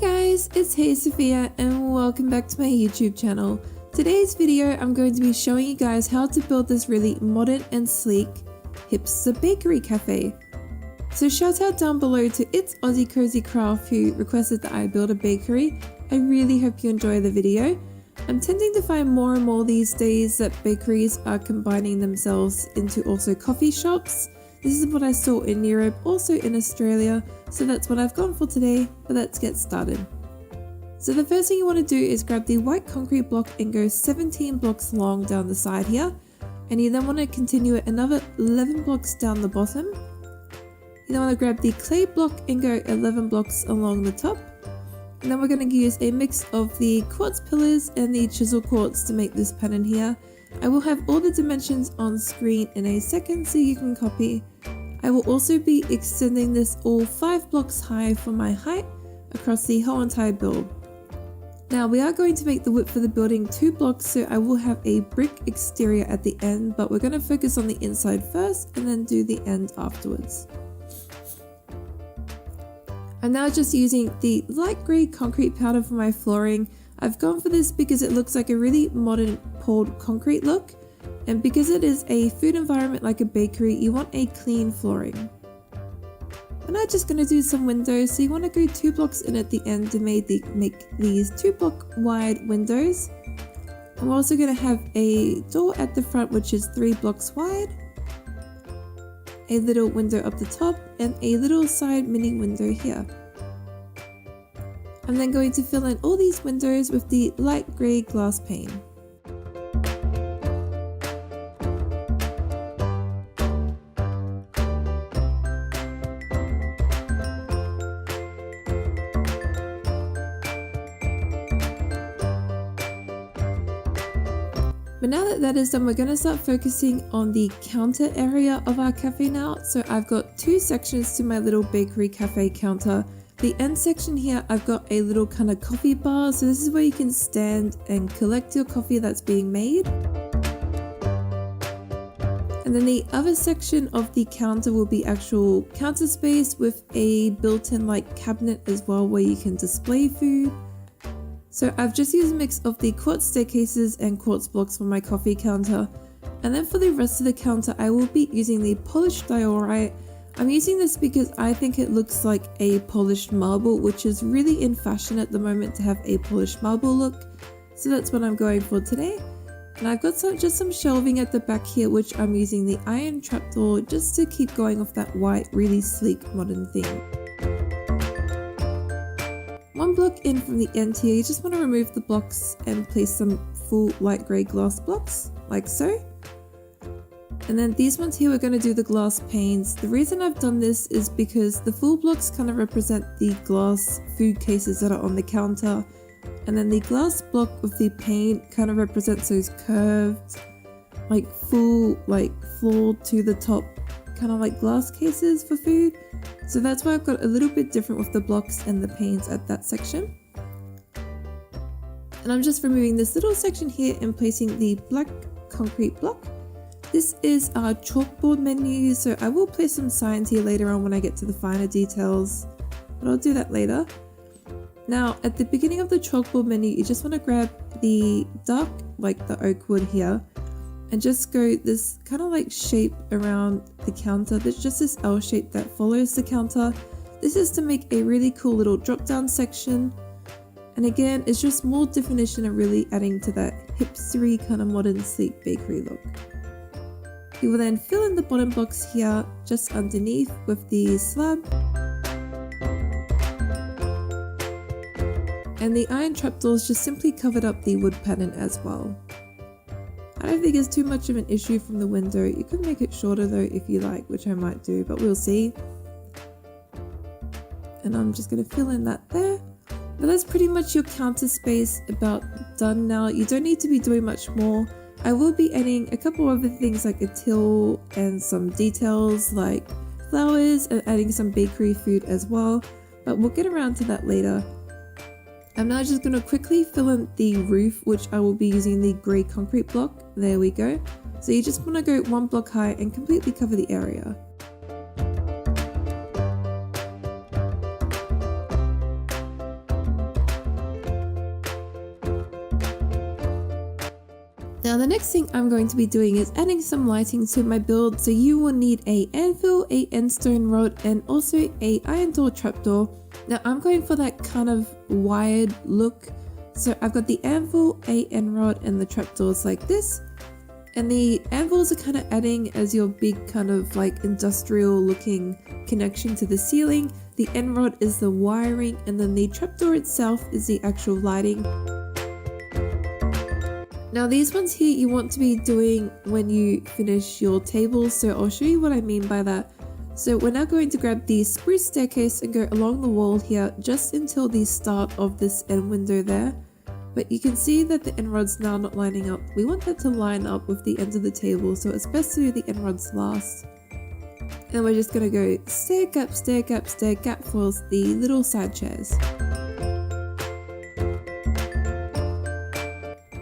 guys, it's Hey Sophia and welcome back to my YouTube channel. Today's video I'm going to be showing you guys how to build this really modern and sleek hipster bakery cafe. So shout out down below to It's Aussie Cozy Craft who requested that I build a bakery. I really hope you enjoy the video. I'm tending to find more and more these days that bakeries are combining themselves into also coffee shops. This is what I saw in Europe, also in Australia, so that's what I've gone for today, but let's get started. So the first thing you want to do is grab the white concrete block and go 17 blocks long down the side here, and you then want to continue it another 11 blocks down the bottom. You then want to grab the clay block and go 11 blocks along the top, and then we're going to use a mix of the quartz pillars and the chisel quartz to make this pattern here. I will have all the dimensions on screen in a second so you can copy. I will also be extending this all 5 blocks high for my height across the whole entire build. Now we are going to make the width for the building 2 blocks, so I will have a brick exterior at the end, but we're going to focus on the inside first and then do the end afterwards. I'm now just using the light grey concrete powder for my flooring. I've gone for this because it looks like a really modern poured concrete look, and because it is a food environment like a bakery, you want a clean flooring. We're now just going to do some windows, so you want to go 2 blocks in at the end to make these 2 block wide windows. And we're also going to have a door at the front which is 3 blocks wide, a little window up the top, and a little side mini window here. I'm then going to fill in all these windows with the light grey glass pane. But now that that is done, we're going to start focusing on the counter area of our cafe now. So I've got 2 sections to my little bakery cafe counter. The end section here, I've got a little kind of coffee bar, so this is where you can stand and collect your coffee that's being made. And then the other section of the counter will be actual counter space with a built-in like cabinet as well where you can display food. So I've just used a mix of the quartz staircases and quartz blocks for my coffee counter. And then for the rest of the counter, I will be using the polished diorite. I'm using this because I think it looks like a polished marble, which is really in fashion at the moment to have a polished marble look. So that's what I'm going for today. And I've got just some shelving at the back here, which I'm using the iron trapdoor just to keep going off that white, really sleek modern theme. 1 block in from the end here, you just want to remove the blocks and place some full light grey glass blocks, like so. And then these ones here, we're going to do the glass panes. The reason I've done this is because the full blocks kind of represent the glass food cases that are on the counter. And then the glass block with the pane kind of represents those curved, like full, like floor to the top, kind of like glass cases for food. So that's why I've got a little bit different with the blocks and the panes at that section. And I'm just removing this little section here and placing the black concrete block. This is our chalkboard menu, so I will place some signs here later on when I get to the finer details, but I'll do that later. Now, at the beginning of the chalkboard menu, you just want to grab the dark, like the oak wood here, and just go this kind of like shape around the counter. There's just this L shape that follows the counter. This is to make a really cool little drop down section. And again, it's just more definition and really adding to that hipstery kind of modern sleek bakery look. You will then fill in the bottom box here just underneath with the slab. And the iron trapdoors just simply covered up the wood pattern as well. I don't think it's too much of an issue from the window. You could make it shorter though if you like, which I might do, but we'll see. And I'm just going to fill in that there. But that's pretty much your counter space about done now. You don't need to be doing much more. I will be adding a couple other things like a till and some details like flowers and adding some bakery food as well, but we'll get around to that later. I'm now just going to quickly fill in the roof, which I will be using the grey concrete block. There we go. So you just want to go 1 block high and completely cover the area. Now the next thing I'm going to be doing is adding some lighting to my build, so you will need a anvil, a endstone rod, and also a iron door trapdoor. Now I'm going for that kind of wired look, so I've got the anvil, a end rod, and the trapdoors like this. And the anvils are kind of adding as your big kind of like industrial looking connection to the ceiling. The end rod is the wiring, and then the trapdoor itself is the actual lighting. Now these ones here you want to be doing when you finish your tables, so I'll show you what I mean by that. So we're now going to grab the spruce staircase and go along the wall here just until the start of this end window there. But you can see that the end rod's now not lining up. We want that to line up with the ends of the table, so it's best to do the end rods last. And we're just going to go stair gap, stair gap, stair gap for the little side chairs.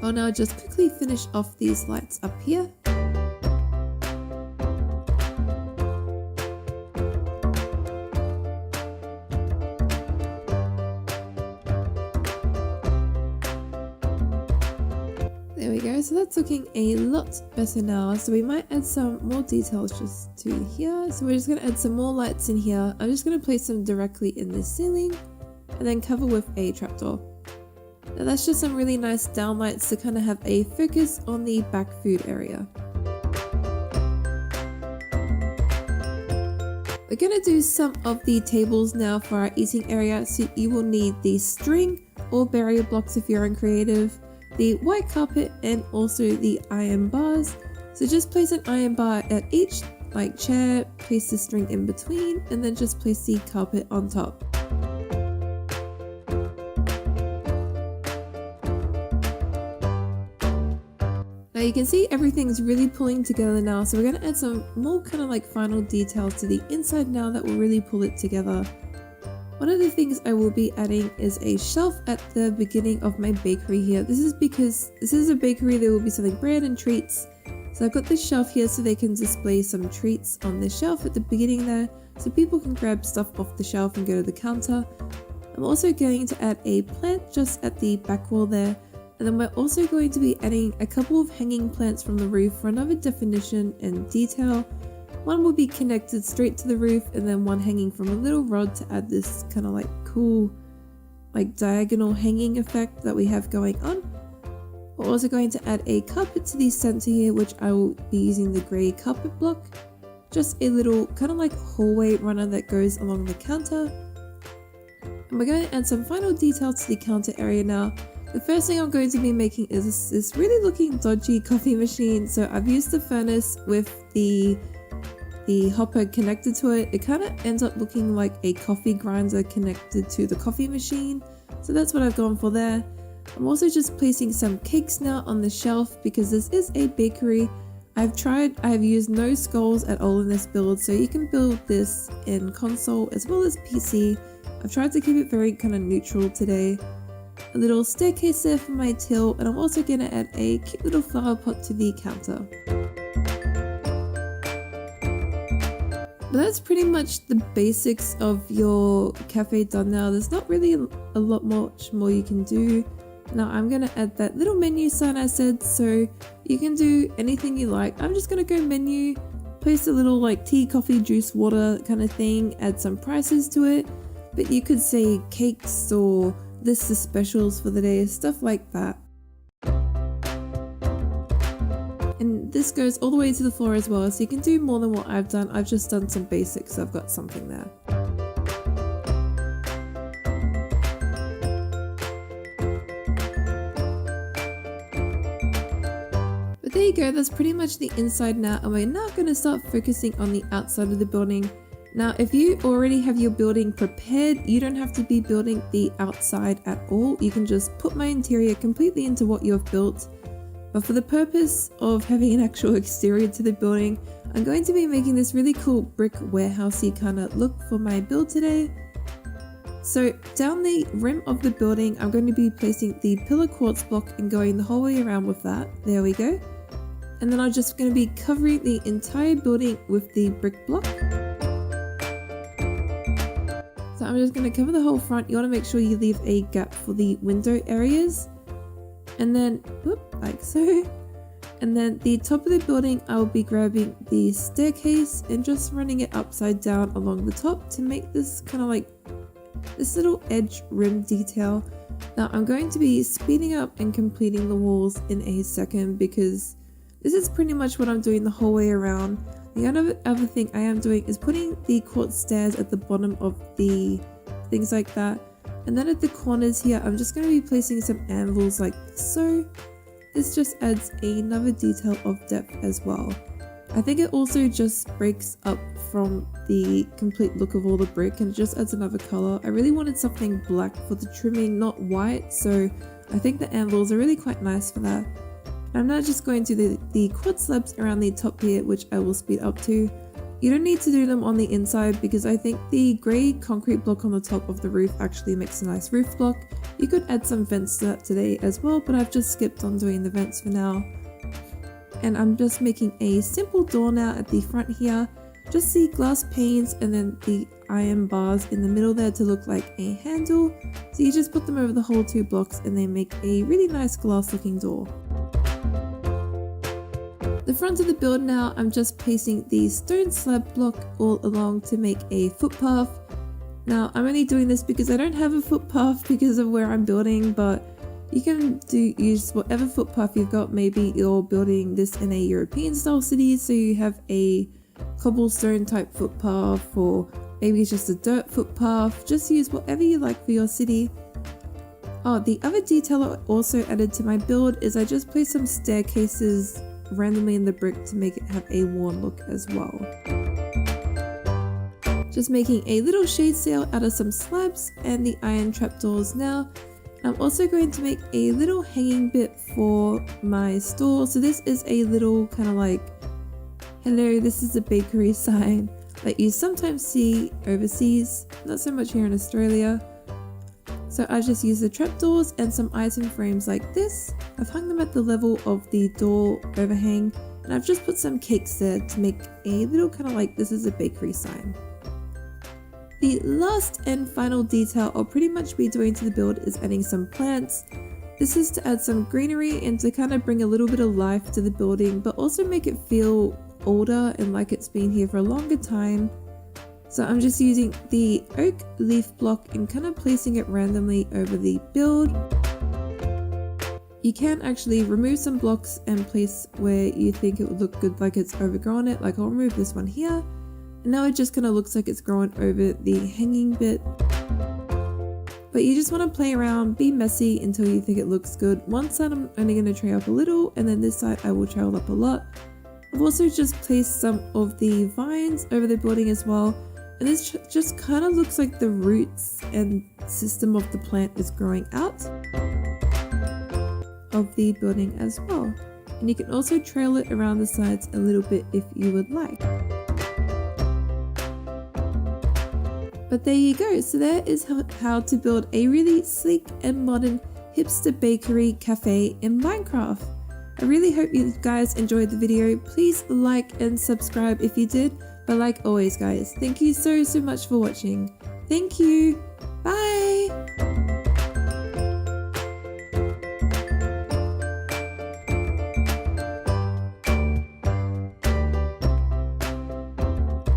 I'll now just quickly finish off these lights up here. There we go, so that's looking a lot better now. So we might add some more details just to here. So we're just going to add some more lights in here. I'm just going to place them directly in the ceiling and then cover with a trapdoor. Now that's just some really nice downlights to kind of have a focus on the back food area. We're going to do some of the tables now for our eating area, so you will need the string or barrier blocks if you're in creative, the white carpet, and also the iron bars. So just place an iron bar at each chair, place the string in between, and then just place the carpet on top. Now you can see everything's really pulling together now, so we're going to add some more kind of like final details to the inside now that will really pull it together. One of the things I will be adding is a shelf at the beginning of my bakery here. This is because this is a bakery, there will be selling bread and treats. So I've got this shelf here so they can display some treats on the shelf at the beginning there, so people can grab stuff off the shelf and go to the counter. I'm also going to add a plant just at the back wall there. And then we're also going to be adding a couple of hanging plants from the roof for another definition and detail. One will be connected straight to the roof, and then one hanging from a little rod to add this kind of like cool like diagonal hanging effect that we have going on. We're also going to add a carpet to the center here, which I will be using the grey carpet block. Just a little kind of like hallway runner that goes along the counter. And we're going to add some final detail to the counter area now. The first thing I'm going to be making is this really looking dodgy coffee machine. So I've used the furnace with the hopper connected to it. It kind of ends up looking like a coffee grinder connected to the coffee machine. So that's what I've gone for there. I'm also just placing some cakes now on the shelf because this is a bakery. I have used no skulls at all in this build, so you can build this in console as well as PC. I've tried to keep it very kind of neutral today. A little staircase there for my till, and I'm also going to add a cute little flower pot to the counter. But that's pretty much the basics of your cafe done now. There's not really a lot much more you can do. Now I'm going to add that little menu sign I said, so you can do anything you like. I'm just going to go menu, place a little like tea, coffee, juice, water kind of thing, add some prices to it. But you could say cakes or list the specials for the day, stuff like that. And this goes all the way to the floor as well, so you can do more than what I've done. I've just done some basics, so I've got something there. But there you go, that's pretty much the inside now, and we're now going to start focusing on the outside of the building. Now, if you already have your building prepared, you don't have to be building the outside at all. You can just put my interior completely into what you have built. But for the purpose of having an actual exterior to the building, I'm going to be making this really cool brick warehousey kind of look for my build today. So down the rim of the building, I'm going to be placing the pillar quartz block and going the whole way around with that. There we go. And then I'm just going to be covering the entire building with the brick block. So I'm just going to cover the whole front. You want to make sure you leave a gap for the window areas. And then, whoop, like so. And then the top of the building, I will be grabbing the staircase and just running it upside down along the top to make this kind of like this little edge rim detail. Now I'm going to be speeding up and completing the walls in a second because this is pretty much what I'm doing the whole way around. The other thing I am doing is putting the quartz stairs at the bottom of the things like that. And then at the corners here, I'm just going to be placing some anvils like so. This just adds another detail of depth as well. I think it also just breaks up from the complete look of all the brick and it just adds another color. I really wanted something black for the trimming, not white, so I think the anvils are really quite nice for that. I'm now just going to do the quartz slabs around the top here, which I will speed up to. You don't need to do them on the inside because I think the grey concrete block on the top of the roof actually makes a nice roof block. You could add some vents to that today as well, but I've just skipped on doing the vents for now. And I'm just making a simple door now at the front here. Just the glass panes and then the iron bars in the middle there to look like a handle. So you just put them over the whole 2 blocks and they make a really nice glass looking door. The front of the build now, I'm just placing the stone slab block all along to make a footpath. Now I'm only doing this because I don't have a footpath because of where I'm building, but you can use whatever footpath you've got. Maybe you're building this in a European style city, so you have a cobblestone type footpath, or maybe it's just a dirt footpath. Just use whatever you like for your city. Oh, the other detail I also added to my build is I just placed some staircases randomly in the brick to make it have a worn look as well. Just making a little shade sail out of some slabs and the iron trapdoors now. I'm also going to make a little hanging bit for my store. So this is a little kind of like, hello, this is a bakery sign that you sometimes see overseas, not so much here in Australia. So I just use the trapdoors and some item frames like this. I've hung them at the level of the door overhang and I've just put some cakes there to make a little kind of like this is a bakery sign. The last and final detail I'll pretty much be doing to the build is adding some plants. This is to add some greenery and to kind of bring a little bit of life to the building, but also make it feel older and like it's been here for a longer time. So I'm just using the oak leaf block and kind of placing it randomly over the build. You can actually remove some blocks and place where you think it would look good, like it's overgrown it. Like I'll remove this one here. And now it just kind of looks like it's grown over the hanging bit. But you just want to play around, be messy until you think it looks good. One side I'm only going to tray up a little, and then this side I will trail up a lot. I've also just placed some of the vines over the building as well. And this just kind of looks like the roots and system of the plant is growing out of the building as well. And you can also trail it around the sides a little bit if you would like. But there you go. So there is how to build a really sleek and modern hipster bakery cafe in Minecraft. I really hope you guys enjoyed the video. Please like and subscribe if you did. But like always guys, thank you so much for watching. Thank you. Bye.